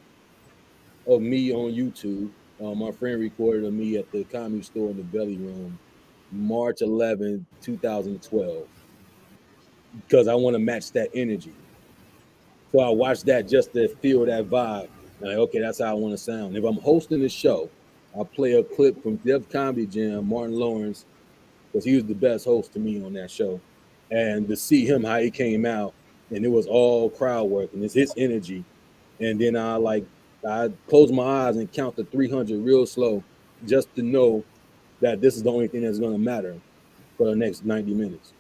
of me on YouTube. My friend recorded of me at the comedy store in the Belly Room, March 11, 2012, because I want to match that energy. So I watched that just to feel that vibe. And like, okay, that's how I want to sound. If I'm hosting a show, I'll play a clip from Def Comedy Jam, Martin Lawrence, because he was the best host to me on that show. And to see him how he came out, and it was all crowd work, and it's his energy. And then I close my eyes and count to 300 real slow, just to know that this is the only thing that's going to matter for the next 90 minutes.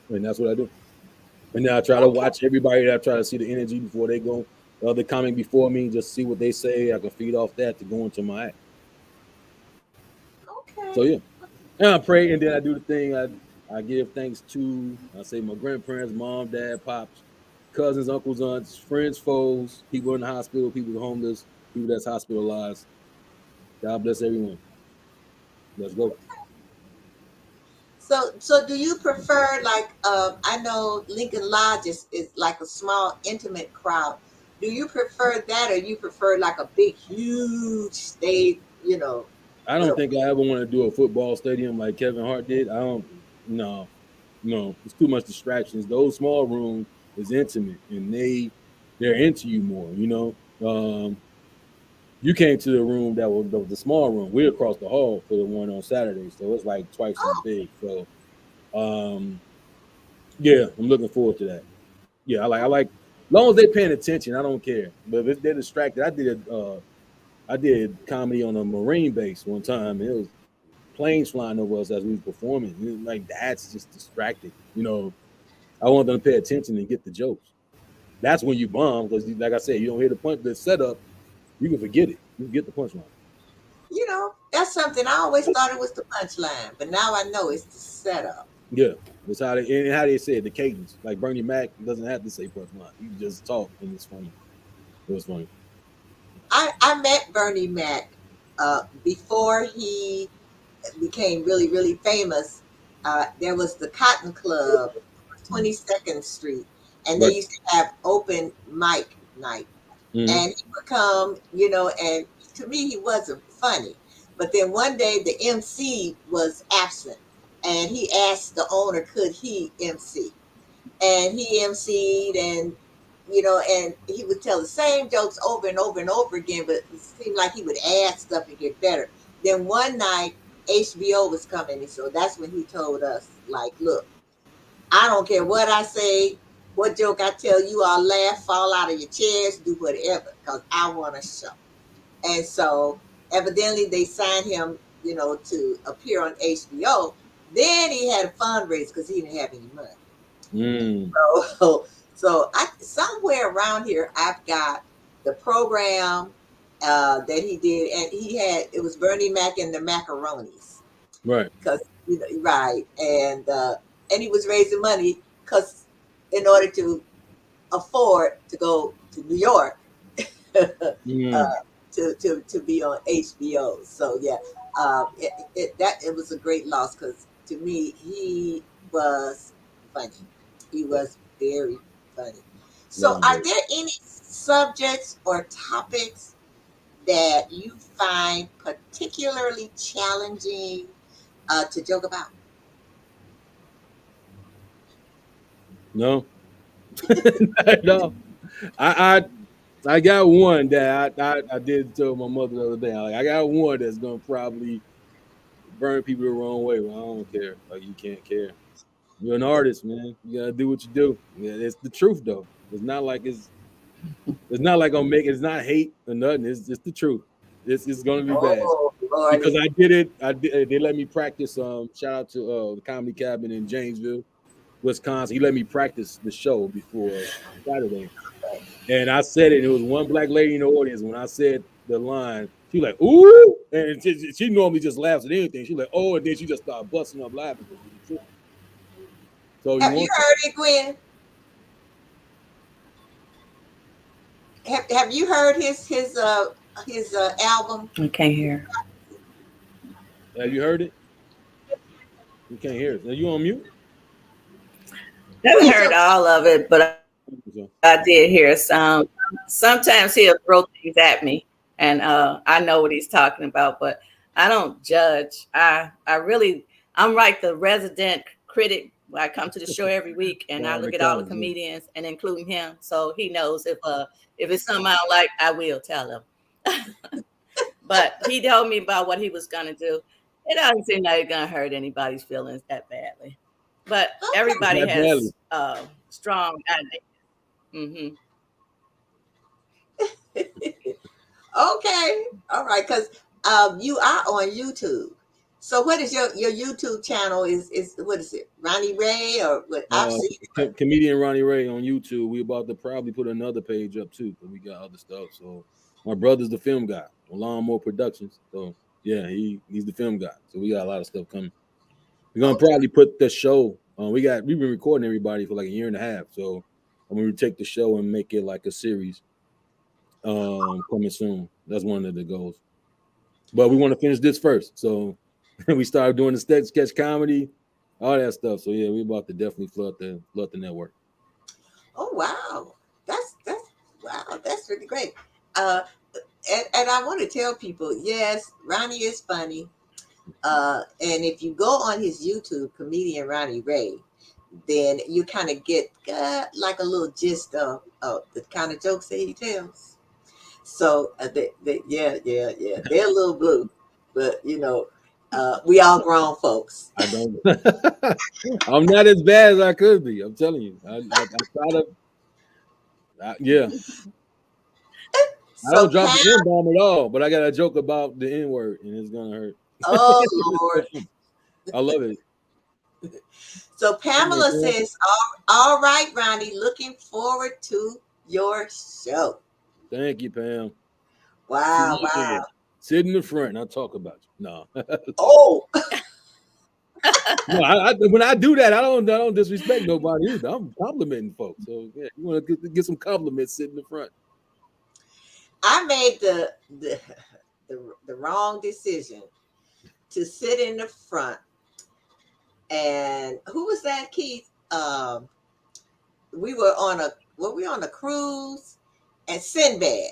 And that's what I do. And then I try to Okay, watch everybody. I try to see the energy before they go. The other comic before me, just see what they say. I can feed off that to go into my act. So okay. yeah, and I pray, and then I do the thing. I give thanks to, I say, my grandparents, mom, dad, pops, cousins, uncles, aunts, friends, foes, people in the hospital, people homeless, people that's hospitalized. God bless everyone. Let's go. So do you prefer like I know Lincoln Lodge is like a small intimate crowd. Do you prefer that or you prefer like a big huge stage, I don't where think I ever want to do a football stadium like Kevin Hart did. I don't. No, no, it's too much distractions. Those small rooms is intimate, and they're into you more. You came to the room that was the small room. We're across the hall for the one on Saturday, so it's like twice as oh, big. So, um, yeah, I'm looking forward to that. Yeah, I like, as long as they're paying attention, I don't care. But if they're distracted, I did comedy on a Marine base one time, and it was planes flying over us as we was performing. Like, that's just distracting. I want them to pay attention and get the jokes. That's when you bomb because, like I said, you don't hear the setup, you can forget it. You can get the punchline. that's something I always thought it was the punchline, but now I know it's the setup. Yeah, that's how they say it, the cadence. Like Bernie Mac doesn't have to say punchline. He can just talk and it's funny. It was funny. I met Bernie Mac before he became really, really famous. There was the Cotton Club, 22nd Street, and they Right. used to have open mic night. Mm-hmm. And he would come, and to me, he wasn't funny. But then one day the MC was absent, and he asked the owner, could he MC? And he MC'd, and he would tell the same jokes over and over and over again, but it seemed like he would add stuff and get better. Then one night, HBO was coming, and so that's when he told us, like, look, I don't care what I say, what joke I tell you, I'll laugh, fall out of your chairs, do whatever, because I want a show. And so evidently they signed him, to appear on HBO. Then he had a fundraiser because he didn't have any money. Mm. So, so I somewhere around here I've got the program that he did, and it was Bernie Mac and the Macaronis Right. right, and he was raising money because in order to afford to go to New York uh, Mm, to be on HBO. So yeah, it was a great loss because to me he was funny. He yeah, was very funny. So, love him, are baby. there any subjects or topics that you find particularly challenging to joke about? No, no. I got one that I did tell my mother the other day. I got one that's gonna probably burn people the wrong way. But I don't care. Like you can't care. You're an artist, man. You gotta do what you do. Yeah, it's the truth though. It's not like I'm making. It's not hate or nothing. It's just the truth. It's gonna be bad Oh, because Lordy. I did it. I did. They let me practice. Shout out to the Comedy Cabin in Janesville, Wisconsin. He let me practice the show before Saturday. And I said it. And it was one black lady in the audience. When I said the line, she was like, "Ooh!" And she normally just laughs at anything. She like, "Oh!" And then she just started busting up laughing because it was the truth. So you Have you want some? heard it, Gwen? Have you heard his album? I can't hear. Have you heard it? You can't hear it. Are you on mute? I haven't Please heard don't. all of it, but So, I did hear some. Sometimes he'll throw things at me, and I know what he's talking about, but I don't judge. I really, I'm like the resident critic. I come to the show every week, and I Brian look at all the McCallum. Yeah. comedians, and including him, so he knows if it's something I don't like, I will tell him. But he told me about what he was gonna do. It doesn't seem like it's gonna hurt anybody's feelings that badly. But Okay. everybody That badly. has strong ideas. Hmm. Okay. All right. Because you are on YouTube. So what is your YouTube channel? Is what is it? Ronnie Ray or what? I've Uh, seen it. But comedian Ronnie Ray on YouTube. We about to probably put another page up too, but we got other stuff. So my brother's the film guy on Lawnmower Productions. So yeah, he's the film guy. So we got a lot of stuff coming. We're gonna okay. probably put the show. We've been recording everybody for like a year and a half. So I'm gonna take the show and make it like a series. Coming soon. That's one of the goals. But we want to finish this first. So we started doing the sketch comedy, all that stuff. So yeah, we about to definitely flood the network. Oh wow. That's wow. That's really great. Uh, and I want to tell people, yes, Ronnie is funny. And if you go on his YouTube, comedian Ronnie Ray, then you kind of get like a little gist of the kind of jokes that he tells. So yeah, they're a little blue, but we all grown folks. I don't. I'm not as bad as I could be. I'm telling you. I try to. Yeah, I don't So drop Pam, the N bomb at all. But I got a joke about the N word, and it's gonna hurt. oh It's so Lord. funny. I love it. So Come on, Pamela Pam. says, all right, Ronnie, looking forward to your show. Thank you, Pam. See Wow, you wow. there. Sit in the front, and I'll talk about you. No, Oh, no. When I do that, I don't disrespect nobody either. I'm complimenting folks. So yeah, you want to get some compliments, sit in the front. I made the wrong decision to sit in the front. And who was that, Keith? We were on a cruise and Sinbad.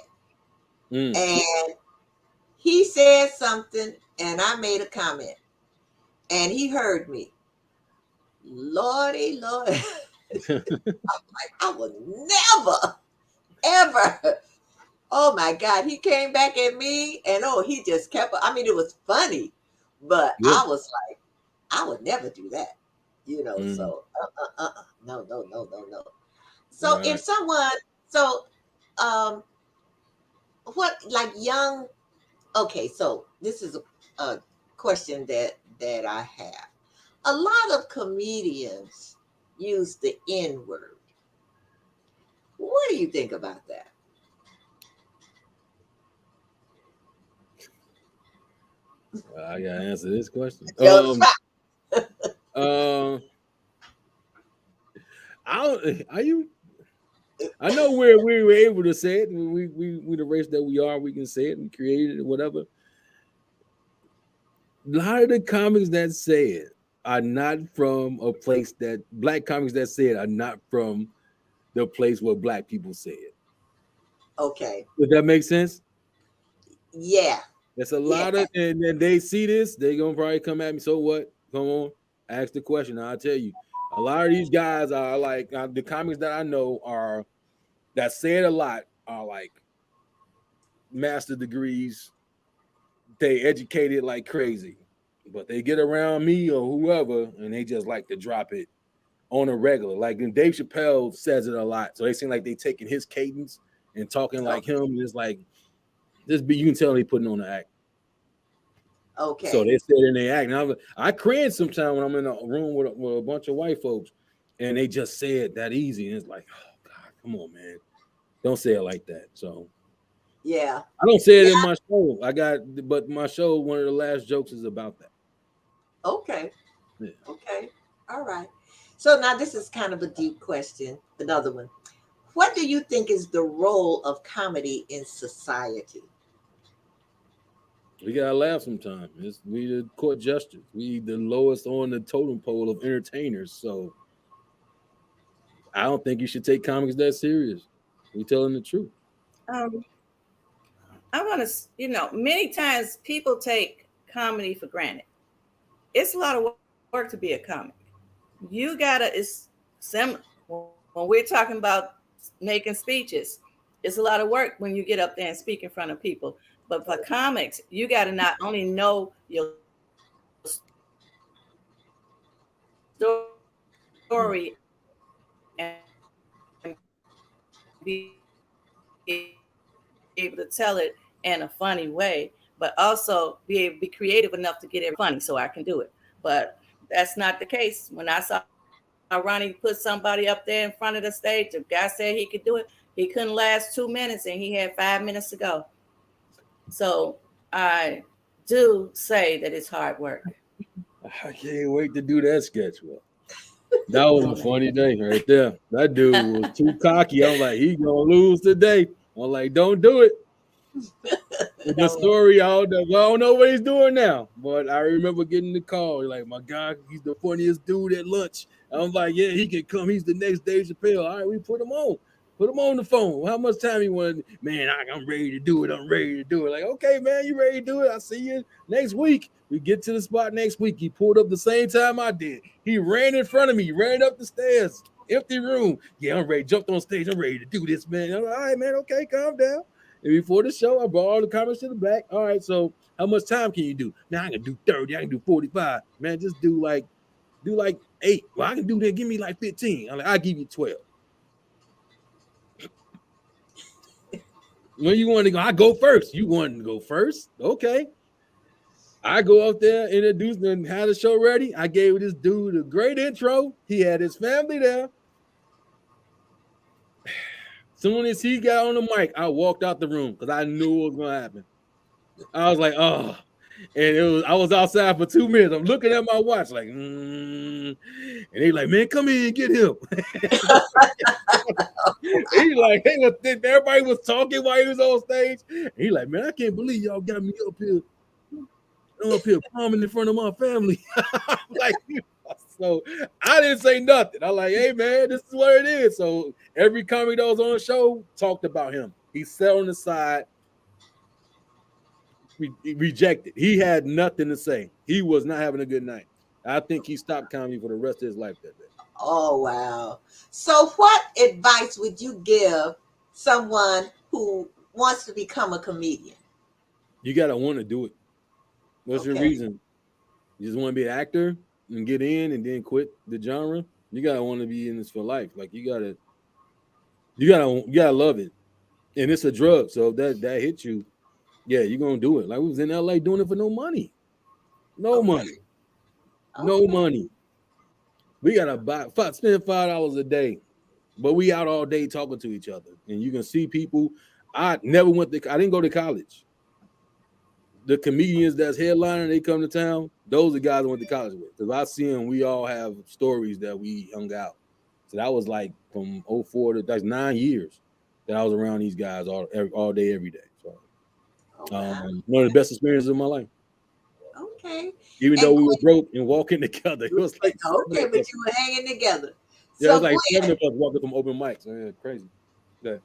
Mm. And he said something and I made a comment. And he heard me. Lordy, Lord. I will never, ever. Oh my God. He came back at me and he just kept, I mean, it was funny, but Yeah. I was like, I would never do that. Mm. So no, no, no, no, no. So if Right. someone, so um, what like young? Okay, so this is a question that I have. A lot of comedians use the N word. What do you think about that? I gotta answer this question. Joe the spot. Are you? I know we were able to say it. We the race that we are. We can say it. We created it. Whatever. A lot of the comics that say it are not from a place that black comics that say it are not from the place where black people say it. Okay. Does that make sense? Yeah. That's a Yeah. lot of, and then they see this, they gonna probably come at me. So what? Come on, ask the question. I'll tell you. A lot of these guys are like the comics that I know are that say it a lot are like master degrees. They educated like crazy, but they get around me or whoever, and they just like to drop it on a regular. Like and Dave Chappelle says it a lot, so they seem like they taking his cadence and talking like Okay. him. And it's like this be you can tell they putting on the act. So Okay. they said in their act. And I cringe sometimes when I'm in a room with a bunch of white folks and they just say it that easy. And it's like, oh God, come on, man. Don't say it like that. So Yeah. I don't say it Yeah. in my show. But my show, one of the last jokes is about that. Okay. Yeah. Okay. All right. So now this is kind of a deep question. Another one. What do you think is the role of comedy in society? We gotta laugh sometimes. We the court justice. We the lowest on the totem pole of entertainers. So I don't think you should take comics that serious. We telling the truth. Um, I want to, many times people take comedy for granted. It's a lot of work to be a comic. You gotta, when we're talking about making speeches, it's a lot of work when you get up there and speak in front of people. But for comics, you got to not only know your story and be able to tell it in a funny way, but also be able to be creative enough to get everybody to laugh. So I can do it. But that's not the case. When I saw Ronnie put somebody up there in front of the stage, the guy said he could do it. He couldn't last 2 minutes and he had 5 minutes to go. So I do say that it's hard work. I can't wait to do that sketch. Well, that was a funny day right there. That dude was too cocky. I'm like, he gonna lose today. I'm like, don't do it. The Don't. story, I don't know what he's doing now, but I remember getting the call. Like, my God, he's the funniest dude at lunch. I'm like, yeah, he can come. He's the next Dave Chappelle. All right, we put him on. Put him on the phone. How much time he want? Man, I'm ready to do it. I'm ready to do it. Like, okay, man, you ready to do it? I'll see you next week. We get to the spot next week. He pulled up the same time I did. He ran in front of me, ran up the stairs, empty room. Yeah, I'm ready. Jumped on stage. I'm ready to do this, man. I'm like, all right, man. Okay, calm down. And before the show, I brought all the comments to the back. All right, so how much time can you do? Now I can do 30. I can do 45. Man, just do like 8. Well, I can do that. Give me like 15. I'm like, I'll give you 12. When you want to go, I go first. You want to go first? Okay. I go up there, introduce and have the show ready. I gave this dude a great intro. He had his family there. Soon as he got on the mic, I walked out the room because I knew what was gonna happen. I was like, oh, and I was outside for 2 minutes. I'm looking at my watch, like, and they like, man, come in and get him. He like, hey, everybody was talking while he was on stage. He like, man, I can't believe y'all got me up here palming in front of my family. Like, so I didn't say nothing. I'm like, hey man, this is what it is. So every comic that was on the show talked about him. He sat on the side, rejected. He had nothing to say. He was not having a good night. I think he stopped comedy for the rest of his life that day. Oh, wow. So, what advice would you give someone who wants to become a comedian? You gotta want to do it. What's your Okay. reason? You just want to be an actor and get in and then quit the genre? You gotta want to be in this for life. Like you gotta love it. And it's a drug. So that hits you, yeah, you're gonna do it. Like we was in LA doing it for no money. No Okay. money. No Okay. money. We gotta spend $5 a day, but we out all day talking to each other. And you can see people. I didn't go to college. The comedians that's headlining, they come to town. Those are guys I went to college with. Because I see them, we all have stories that we hung out. So that was like from '04 to that's 9 years that I was around these guys all day, every day. So Oh wow. one of the best experiences of my life. Okay. Even though And we were broke and walking together, it was like seven okay, of but us. you were hanging together. Yeah, it was So like seven Gwen, of us walking from open mics. Man, crazy. Yeah.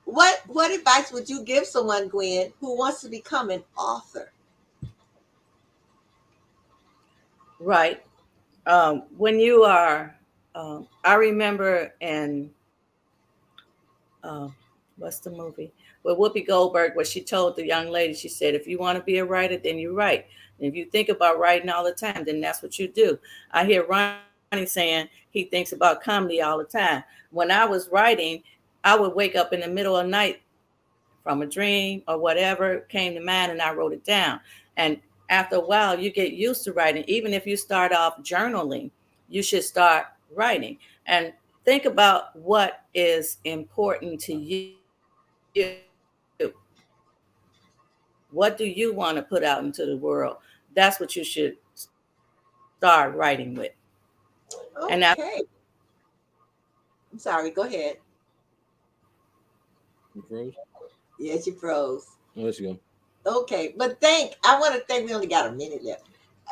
what advice would you give someone, Gwen, who wants to become an author? Right. When you are, I remember in, what's the movie? With Whoopi Goldberg, where she told the young lady, she said, if you want to be a writer, then you write. And if you think about writing all the time, then that's what you do. I hear Ronnie saying he thinks about comedy all the time. When I was writing, I would wake up in the middle of the night from a dream or whatever came to mind and I wrote it down. And after a while, you get used to writing. Even if you start off journaling, you should start writing. And think about what is important to you. What do you want to put out into the world? That's what you should start writing with. And that's what I do. Okay. I'm sorry, go ahead. You froze? Yes, you froze. Oh, let's go. Okay, but I want to thank, we only got a minute left.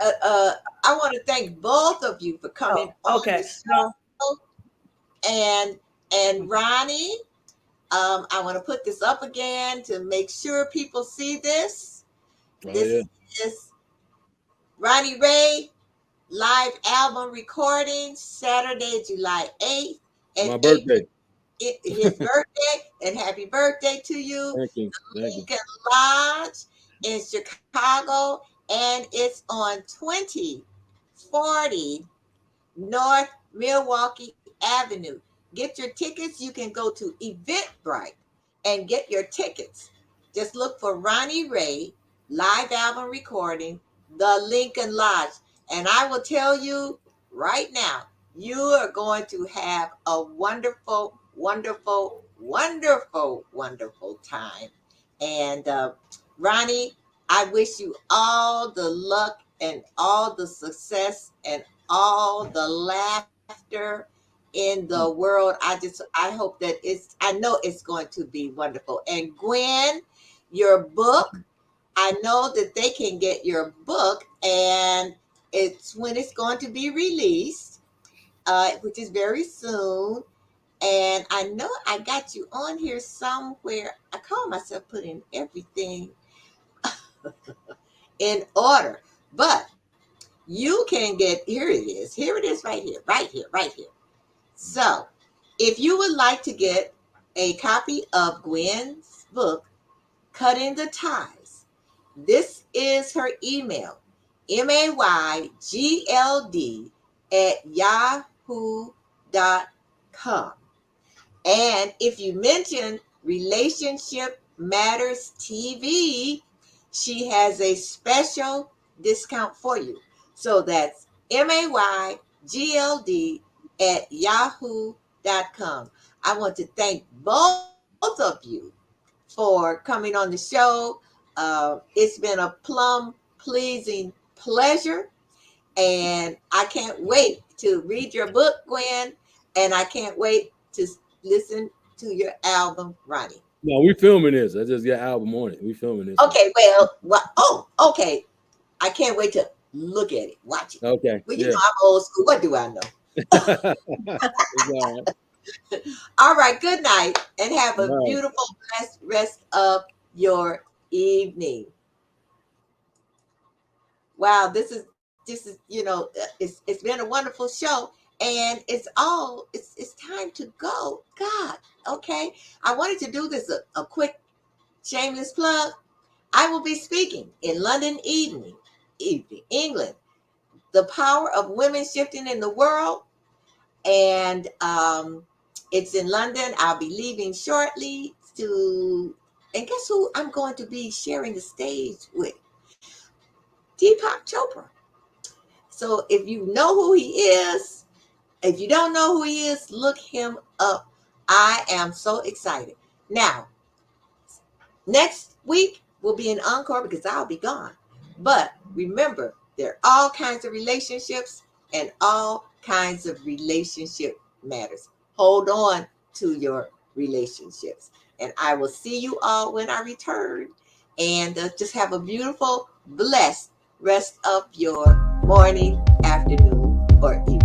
Uh, uh, I want to thank both of you for Oh, coming on the okay. No, show. And Ronnie, I want to put this up again to make sure people see this. Oh This yeah, is Ronnie Ray live album recording Saturday, July 8th at my 8 birthday. his birthday, and happy birthday to you. Thank you, thank you. Lincoln Lodge in Chicago, and it's on 2040 North Milwaukee Avenue. Get your tickets. You can go to Eventbrite and get your tickets. Just look for Ronnie Ray live album recording, The Lincoln Lodge. And I will tell you right now, you are going to have a wonderful, wonderful, wonderful, wonderful time. And Ronnie, I wish you all the luck and all the success and all the laughter in the world. I hope that I know it's going to be wonderful. And Gwen, your book, I know that they can get your book, and it's when it's going to be released, which is very soon. And I know I got you on here somewhere. I call myself putting everything in order, but you can get, here it is. Here it is, right here, right here, right here. So, if you would like to get a copy of Gwen's book, Cutting the Ties, this is her email, maygld@yahoo.com. And if you mention Relationship Matters TV, she has a special discount for you. So that's maygld@yahoo.com. I want to thank both of you for coming on the show. It's been a plum pleasing pleasure. And I can't wait to read your book, Gwen. And I can't wait to listen to your album, Ronnie. No, we filming this. I just got album on it. We filming this one. Okay, well, oh, okay. I can't wait to look at it, watch it. Okay, Well, you yeah. know, I'm old school. What do I know? It's all right. All right, good night and have a All right. beautiful, blessed rest of your evening. Wow, it's been a wonderful show, and it's time to go. God, okay. I wanted to do this a quick shameless plug. I will be speaking in London England. The power of women shifting in the world, and it's in London. I'll be leaving shortly to, and guess who I'm going to be sharing the stage with? Deepak Chopra. So if you know who he is, if you don't know who he is, look him up. I am so excited. Now, next week will be an encore because I'll be gone. But remember, there are all kinds of relationships and all kinds of relationship matters. Hold on to your relationships. And I will see you all when I return. And just have a beautiful, blessed rest of your morning, afternoon, or evening.